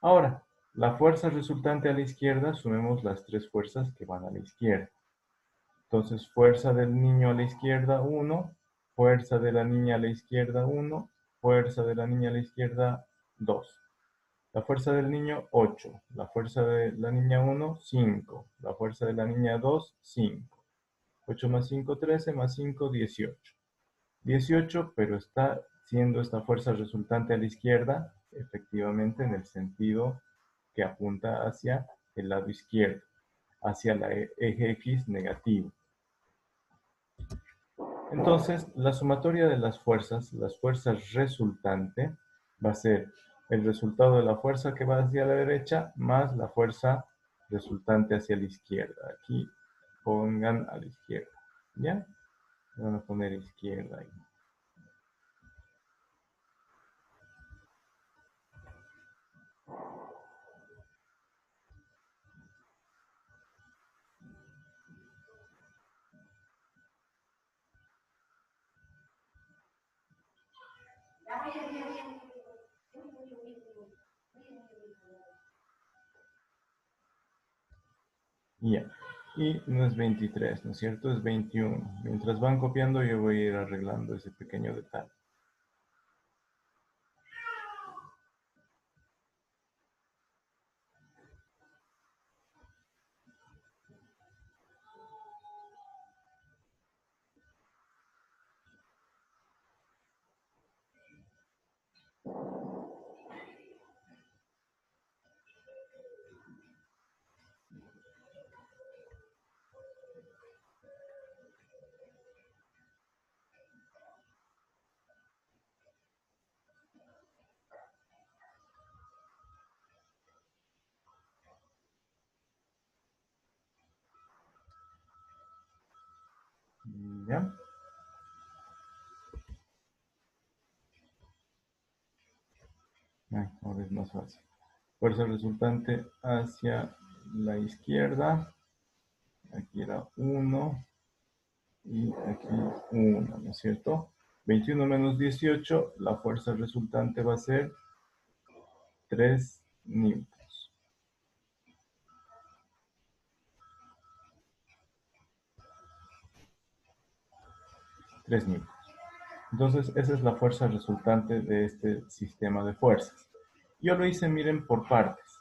Ahora, la fuerza resultante a la izquierda, sumemos las tres fuerzas que van a la izquierda. Entonces, fuerza del niño a la izquierda, 1. Fuerza de la niña a la izquierda, 1. Fuerza de la niña a la izquierda, 2. La fuerza del niño, 8. La fuerza de la niña 1, 5. La fuerza de la niña 2, 5. 8 más 5, 13, más 5, 18. 18, pero está siendo esta fuerza resultante a la izquierda, efectivamente en el sentido que apunta hacia el lado izquierdo, hacia la eje X negativo. Entonces, la sumatoria de las fuerzas resultante, va a ser el resultado de la fuerza que va hacia la derecha más la fuerza resultante hacia la izquierda. Aquí pongan a la izquierda, ¿ya? Van a poner izquierda ahí. Ya. Y no es 23, ¿no es cierto? Es 21. Mientras van copiando, yo voy a ir arreglando ese pequeño detalle. ¿Ya? Ahora es más fácil. Fuerza resultante hacia la izquierda. Aquí era 1 y aquí 1, ¿no es cierto? 21 menos 18, la fuerza resultante va a ser 3 newtons. 3 newtons. Entonces, esa es la fuerza resultante de este sistema de fuerzas. Yo lo hice, miren, por partes.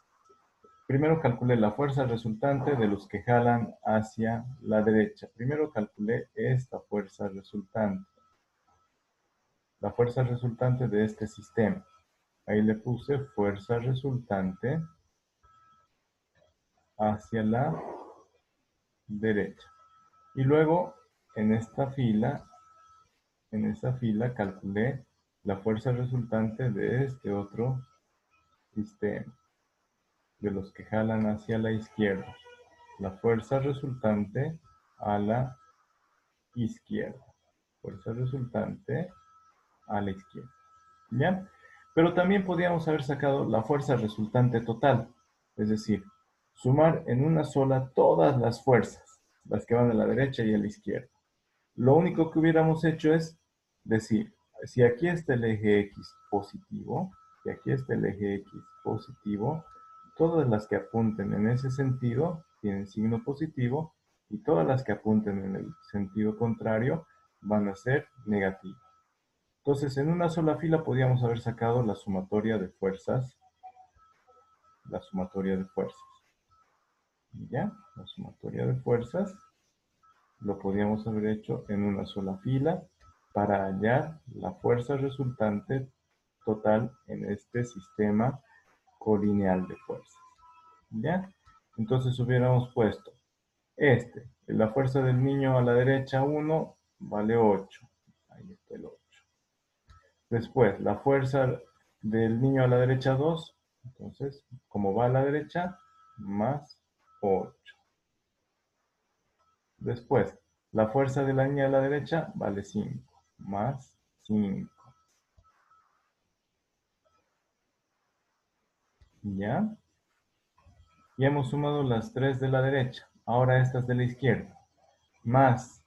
Primero calculé la fuerza resultante de los que jalan hacia la derecha. Primero calculé esta fuerza resultante. La fuerza resultante de este sistema. Ahí le puse fuerza resultante hacia la derecha. Y luego, en esta fila, en esa fila calculé la fuerza resultante de este otro sistema, de los que jalan hacia la izquierda. La fuerza resultante a la izquierda. Fuerza resultante a la izquierda. ¿Ya? Pero también podríamos haber sacado la fuerza resultante total. Es decir, sumar en una sola todas las fuerzas, las que van a la derecha y a la izquierda. Lo único que hubiéramos hecho es decir, si aquí está el eje X positivo, y aquí está el eje X positivo, todas las que apunten en ese sentido tienen signo positivo y todas las que apunten en el sentido contrario van a ser negativas. Entonces, en una sola fila podríamos haber sacado la sumatoria de fuerzas. La sumatoria de fuerzas. ¿Ya? La sumatoria de fuerzas lo podríamos haber hecho en una sola fila para hallar la fuerza resultante total en este sistema colineal de fuerzas. ¿Ya? Entonces hubiéramos puesto la fuerza del niño a la derecha 1 vale 8. Ahí está el 8. Después, la fuerza del niño a la derecha 2, entonces, como va a la derecha, más 8. Después, la fuerza de la niña a la derecha vale 5, más 5. ¿Ya? Y hemos sumado las 3 de la derecha. Ahora estas de la izquierda. Más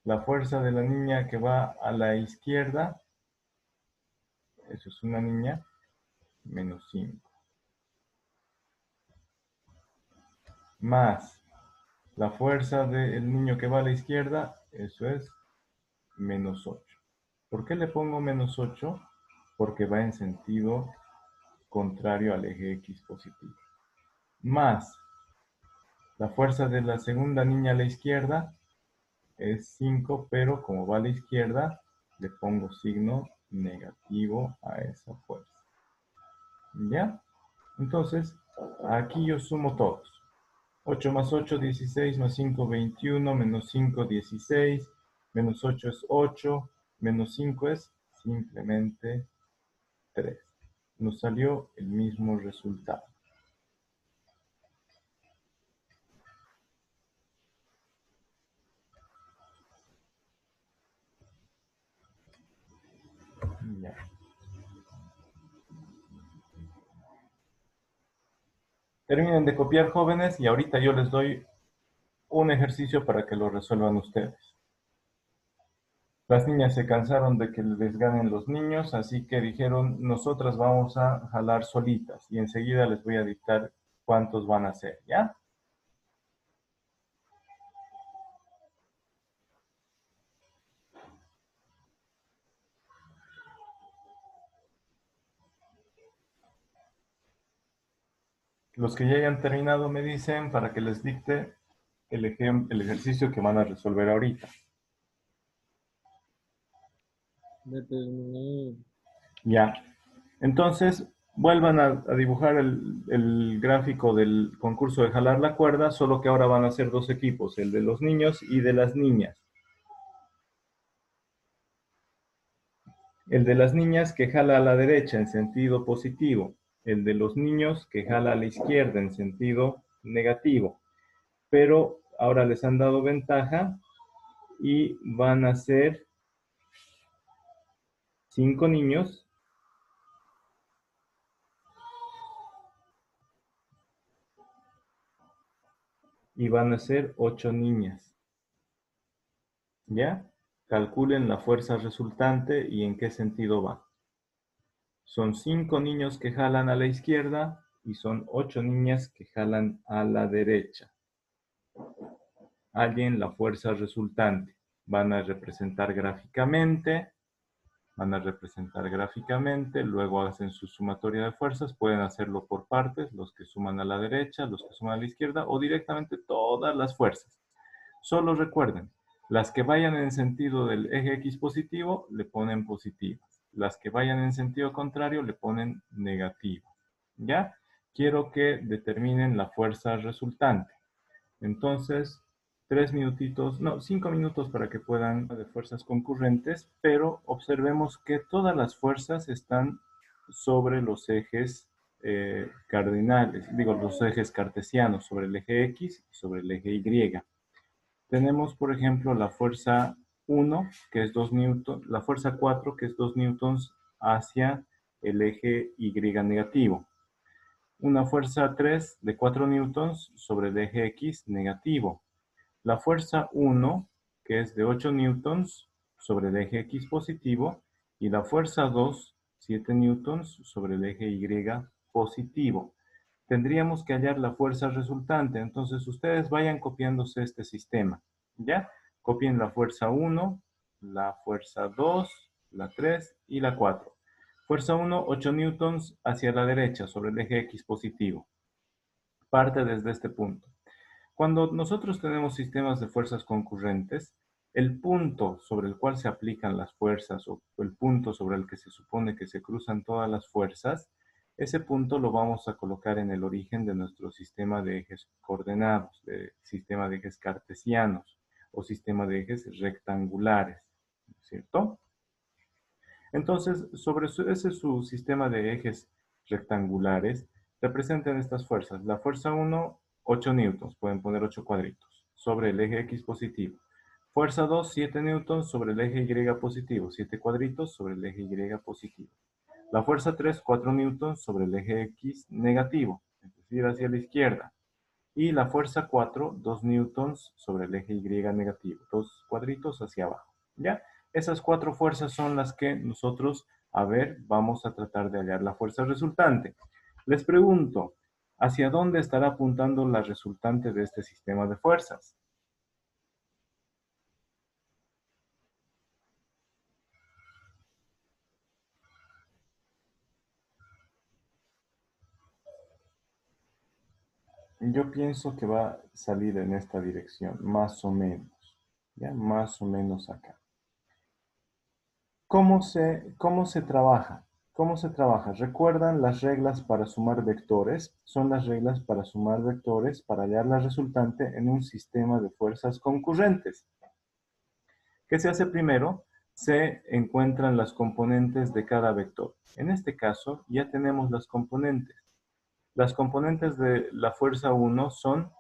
la fuerza de la niña que va a la izquierda. Eso es una niña. Menos 5. Más la fuerza del niño que va a la izquierda. Eso es menos 8. ¿Por qué le pongo menos 8? Porque va en sentido contrario al eje X positivo. Más la fuerza de la segunda niña a la izquierda es 5, pero como va a la izquierda, le pongo signo negativo a esa fuerza. ¿Ya? Entonces, aquí yo sumo todos. 8 más 8, 16, más 5, 21, menos 5, 16, menos 8 es 8, menos 5 es simplemente 3. Nos salió el mismo resultado. Ya. Terminen de copiar, jóvenes, y ahorita yo les doy un ejercicio para que lo resuelvan ustedes. Las niñas se cansaron de que les ganen los niños, así que dijeron, nosotras vamos a jalar solitas y enseguida les voy a dictar cuántos van a hacer, ¿ya? Los que ya hayan terminado me dicen para que les dicte el ejercicio que van a resolver ahorita. Ya. Entonces, vuelvan a dibujar el gráfico del concurso de jalar la cuerda, solo que ahora van a ser dos equipos, el de los niños y de las niñas. El de las niñas que jala a la derecha en sentido positivo, el de los niños que jala a la izquierda en sentido negativo. Pero ahora les han dado ventaja y van a ser 5 niños y van a ser 8 niñas. ¿Ya? Calculen la fuerza resultante y en qué sentido va. Son 5 niños que jalan a la izquierda y son 8 niñas que jalan a la derecha. Hallen la fuerza resultante. Van a representar gráficamente, luego hacen su sumatoria de fuerzas, pueden hacerlo por partes, los que suman a la derecha, los que suman a la izquierda, o directamente todas las fuerzas. Solo recuerden, las que vayan en sentido del eje X positivo, le ponen positivas. Las que vayan en sentido contrario, le ponen negativas. ¿Ya? Quiero que determinen la fuerza resultante. Entonces, 3 minutitos, no, 5 minutos para que puedan de fuerzas concurrentes, pero observemos que todas las fuerzas están sobre los ejes cardinales, digo, los ejes cartesianos, sobre el eje X y sobre el eje Y. Tenemos, por ejemplo, la fuerza 1, que es 2 newtons, la fuerza 4, que es 2 newtons hacia el eje Y negativo. Una fuerza 3 de 4 newtons sobre el eje X negativo. La fuerza 1, que es de 8 newtons sobre el eje X positivo, y la fuerza 2, 7 newtons sobre el eje Y positivo. Tendríamos que hallar la fuerza resultante, entonces ustedes vayan copiándose este sistema, ¿ya? Copien la fuerza 1, la fuerza 2, la 3 y la 4. Fuerza 1, 8 newtons hacia la derecha sobre el eje X positivo. Parte desde este punto. Cuando nosotros tenemos sistemas de fuerzas concurrentes, el punto sobre el cual se aplican las fuerzas o el punto sobre el que se supone que se cruzan todas las fuerzas, ese punto lo vamos a colocar en el origen de nuestro sistema de ejes coordenados, de sistema de ejes cartesianos o sistema de ejes rectangulares, ¿cierto? Entonces, sobre ese su sistema de ejes rectangulares, representan estas fuerzas. La fuerza 1, 8 newtons, pueden poner 8 cuadritos, sobre el eje X positivo. Fuerza 2, 7 newtons sobre el eje Y positivo, 7 cuadritos sobre el eje Y positivo. La fuerza 3, 4 newtons sobre el eje X negativo, es decir, hacia la izquierda. Y la fuerza 4, 2 newtons sobre el eje Y negativo, 2 cuadritos hacia abajo, ¿ya? Esas 4 fuerzas son las que nosotros, vamos a tratar de hallar la fuerza resultante. Les pregunto, ¿hacia dónde estará apuntando la resultante de este sistema de fuerzas? Yo pienso que va a salir en esta dirección, más o menos, ¿ya? Más o menos acá. ¿Cómo se trabaja? ¿Cómo se trabaja? ¿Recuerdan las reglas para sumar vectores? Son las reglas para sumar vectores para hallar la resultante en un sistema de fuerzas concurrentes. ¿Qué se hace primero? Se encuentran las componentes de cada vector. En este caso, ya tenemos las componentes. Las componentes de la fuerza 1 son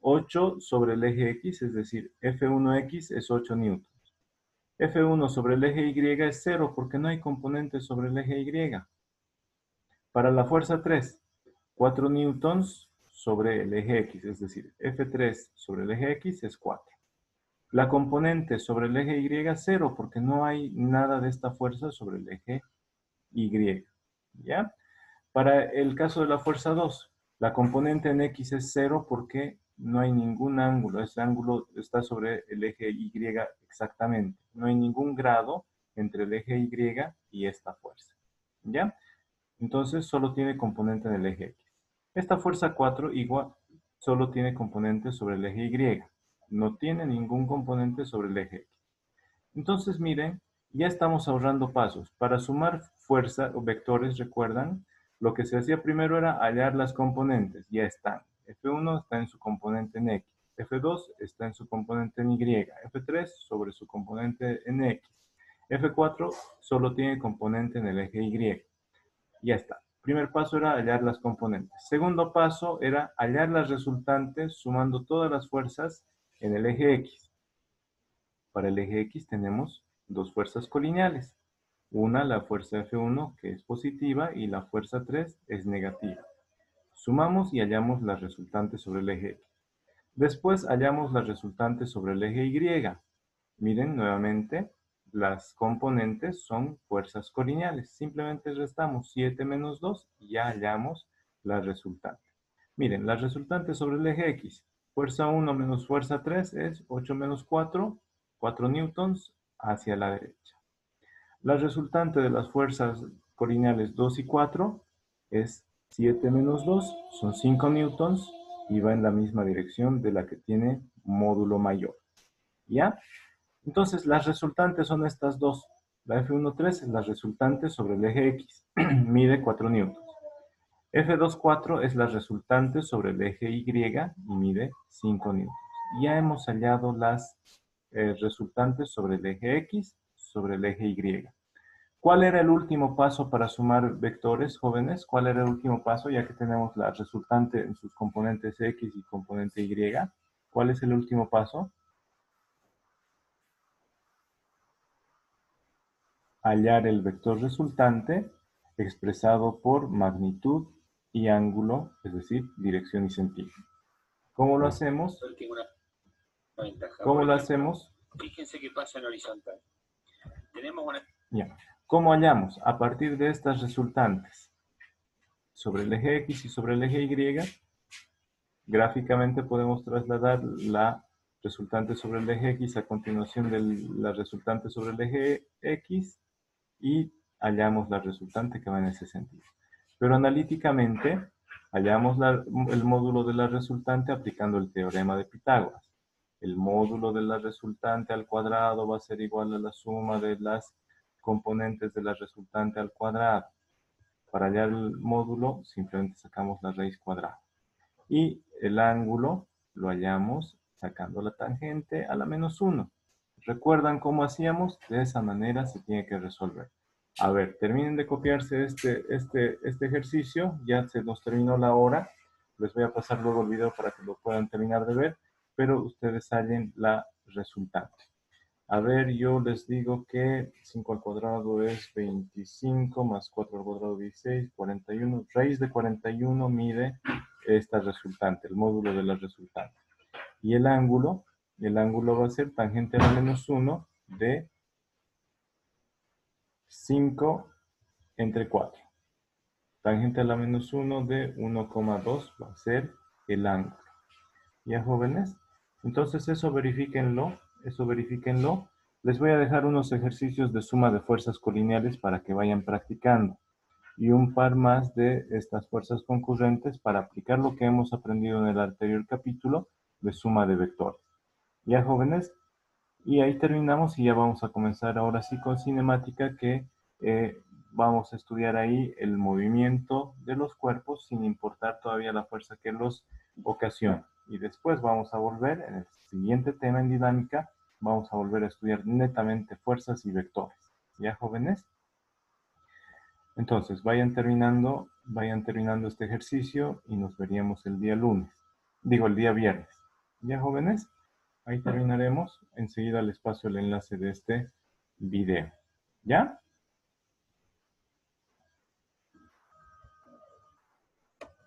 8 sobre el eje X, es decir, F1X es 8 newtons. F1 sobre el eje Y es 0 porque no hay componentes sobre el eje Y. Para la fuerza 3, 4 newtons sobre el eje X, es decir, F3 sobre el eje X es 4. La componente sobre el eje Y es 0 porque no hay nada de esta fuerza sobre el eje Y. ¿Ya? Para el caso de la fuerza 2, la componente en X es 0 porque no hay ningún ángulo. Ese ángulo está sobre el eje Y exactamente. No hay ningún grado entre el eje Y y esta fuerza. ¿Ya? Entonces solo tiene componente en el eje X. Esta fuerza 4 igual solo tiene componente sobre el eje Y. No tiene ningún componente sobre el eje X. Entonces miren, ya estamos ahorrando pasos. Para sumar fuerza o vectores, ¿recuerdan? Lo que se hacía primero era hallar las componentes. Ya están. F1 está en su componente en X. F2 está en su componente en Y. F3 sobre su componente en X. F4 solo tiene componente en el eje Y. Ya está. Primer paso era hallar las componentes. Segundo paso era hallar las resultantes sumando todas las fuerzas en el eje X. Para el eje X tenemos dos fuerzas colineales. Una, la fuerza F1, que es positiva, y la fuerza 3 es negativa. Sumamos y hallamos las resultantes sobre el eje X. Después hallamos las resultantes sobre el eje Y. Miren, nuevamente, las componentes son fuerzas colineales. Simplemente restamos 7 menos 2 y ya hallamos la resultante. Miren, las resultantes sobre el eje X. Fuerza 1 menos fuerza 3 es 8 menos 4, 4 newtons hacia la derecha. La resultante de las fuerzas colineales 2 y 4 es 7 menos 2, son 5 newtons y va en la misma dirección de la que tiene módulo mayor. ¿Ya? Entonces, las resultantes son estas dos. La F1.3 es la resultante sobre el eje X, mide 4 newtons. F2.4 es la resultante sobre el eje Y y mide 5 newtons. ya hemos hallado las resultantes sobre el eje X, sobre el eje Y. ¿Cuál era el último paso para sumar vectores, jóvenes? ¿Cuál era el último paso, ya que tenemos la resultante en sus componentes X y componente Y? ¿Cuál es el último paso? Hallar el vector resultante expresado por magnitud y ángulo, es decir, dirección y sentido. ¿Cómo lo hacemos? ¿Cómo lo hacemos? Fíjense qué pasa en horizontal. Tenemos una... Ya. ¿Cómo hallamos? A partir de estas resultantes sobre el eje X y sobre el eje Y, gráficamente podemos trasladar la resultante sobre el eje X a continuación de la resultante sobre el eje X y hallamos la resultante que va en ese sentido. Pero analíticamente hallamos el módulo de la resultante aplicando el teorema de Pitágoras. El módulo de la resultante al cuadrado va a ser igual a la suma de las componentes de la resultante al cuadrado. Para hallar el módulo simplemente sacamos la raíz cuadrada. Y el ángulo lo hallamos sacando la tangente a la menos 1. ¿Recuerdan cómo hacíamos? De esa manera se tiene que resolver. A ver, terminen de copiarse este ejercicio. Ya se nos terminó la hora. Les voy a pasar luego el video para que lo puedan terminar de ver. Pero ustedes hallen la resultante. A ver, yo les digo que 5 al cuadrado es 25, más 4 al cuadrado 16, 41. Raíz de 41 mide esta resultante, el módulo de la resultante. Y el ángulo va a ser tangente a la menos 1 de 5 entre 4. Tangente a la menos 1 de 1,2 va a ser el ángulo. ¿Ya, jóvenes? Entonces eso verifíquenlo. Les voy a dejar unos ejercicios de suma de fuerzas colineales para que vayan practicando. Y un par más de estas fuerzas concurrentes para aplicar lo que hemos aprendido en el anterior capítulo de suma de vectores. ¿Ya, jóvenes? Y ahí terminamos y ya vamos a comenzar ahora sí con cinemática, que vamos a estudiar ahí el movimiento de los cuerpos sin importar todavía la fuerza que los ocasiona. Y después vamos a volver, en el siguiente tema en dinámica, vamos a volver a estudiar netamente fuerzas y vectores. ¿Ya, jóvenes? Entonces, vayan terminando este ejercicio y nos veríamos el día lunes. Digo, el día viernes. ¿Ya, jóvenes? Ahí terminaremos. Enseguida les paso el enlace de este video. ¿Ya?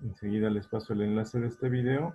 Enseguida les paso el enlace de este video